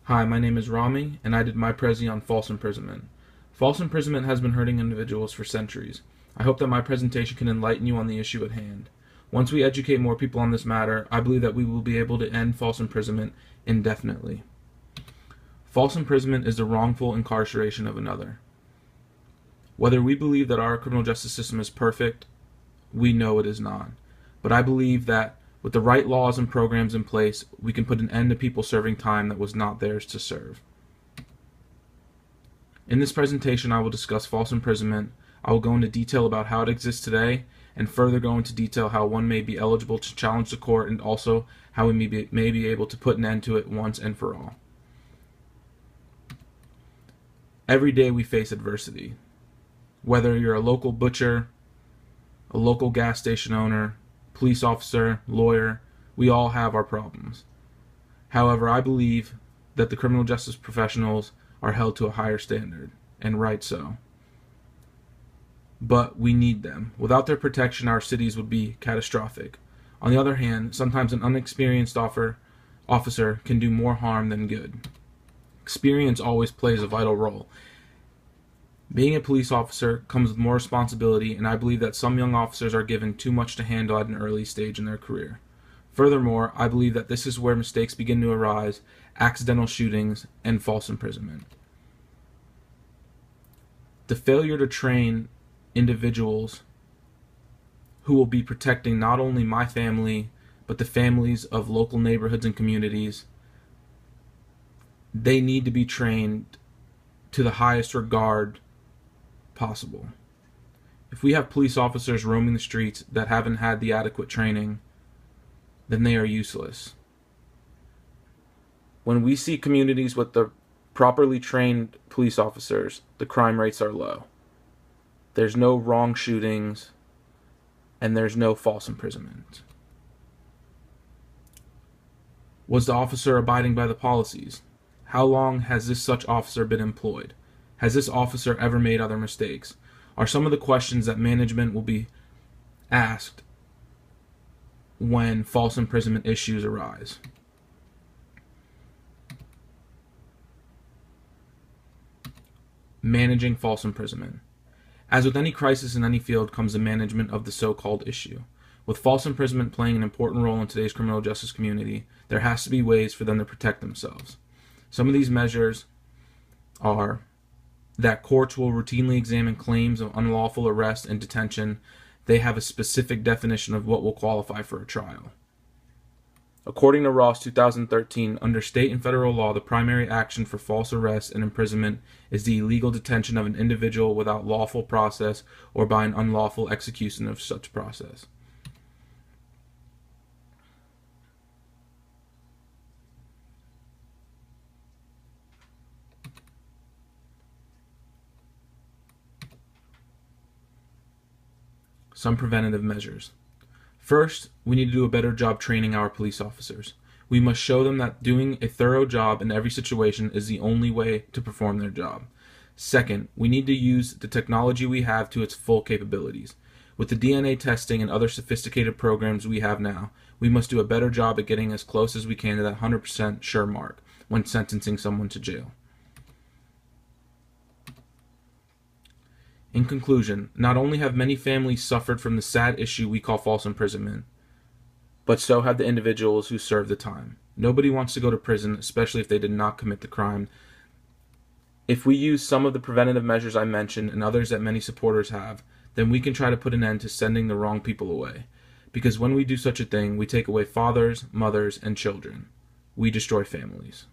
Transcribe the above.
Hi, my name is Rami, and I did my Prezi on false imprisonment. False imprisonment has been hurting individuals for centuries. I hope that my presentation can enlighten you on the issue at hand. Once we educate more people on this matter, I believe that we will be able to end false imprisonment indefinitely. False imprisonment is the wrongful incarceration of another. Whether we believe that our criminal justice system is perfect, we know it is not. But I believe that with the right laws and programs in place, we can put an end to people serving time that was not theirs to serve. In this presentation, I will discuss false imprisonment. I will go into detail about how it exists today, and further go into detail how one may be eligible to challenge the court, and also how we may be able to put an end to it once and for all. Every day we face adversity. Whether you're a local butcher, a local gas station owner, police officer, lawyer, we all have our problems. However, I believe that the criminal justice professionals are held to a higher standard, and right so. But we need them. Without their protection, our cities would be catastrophic. On the other hand, sometimes an unexperienced officer can do more harm than good. Experience always plays a vital role. Being a police officer comes with more responsibility, and I believe that some young officers are given too much to handle at an early stage in their career. Furthermore, I believe that this is where mistakes begin to arise, accidental shootings, and false imprisonment. The failure to train individuals who will be protecting not only my family, but the families of local neighborhoods and communities, they need to be trained to the highest regard possible. If we have police officers roaming the streets that haven't had the adequate training, then they are useless. When we see communities with the properly trained police officers, the crime rates are low. There's no wrong shootings, and there's no false imprisonment. Was the officer abiding by the policies? How long has this such officer been employed? Has this officer ever made other mistakes? Are some of the questions that management will be asked when false imprisonment issues arise. Managing false imprisonment. As with any crisis in any field comes the management of the so-called issue. With false imprisonment playing an important role in today's criminal justice community, there has to be ways for them to protect themselves. Some of these measures are that courts will routinely examine claims of unlawful arrest and detention. They have a specific definition of what will qualify for a trial. According to Ross 2013, under state and federal law, the primary action for false arrest and imprisonment is the illegal detention of an individual without lawful process or by an unlawful execution of such process. Some preventative measures. First, we need to do a better job training our police officers. We must show them that doing a thorough job in every situation is the only way to perform their job. Second, we need to use the technology we have to its full capabilities. With the DNA testing and other sophisticated programs we have now, we must do a better job at getting as close as we can to that 100% sure mark when sentencing someone to jail. In conclusion, not only have many families suffered from the sad issue we call false imprisonment, but so have the individuals who serve the time. Nobody wants to go to prison, especially if they did not commit the crime. If we use some of the preventative measures I mentioned and others that many supporters have, then we can try to put an end to sending the wrong people away. Because when we do such a thing, we take away fathers, mothers, and children. We destroy families.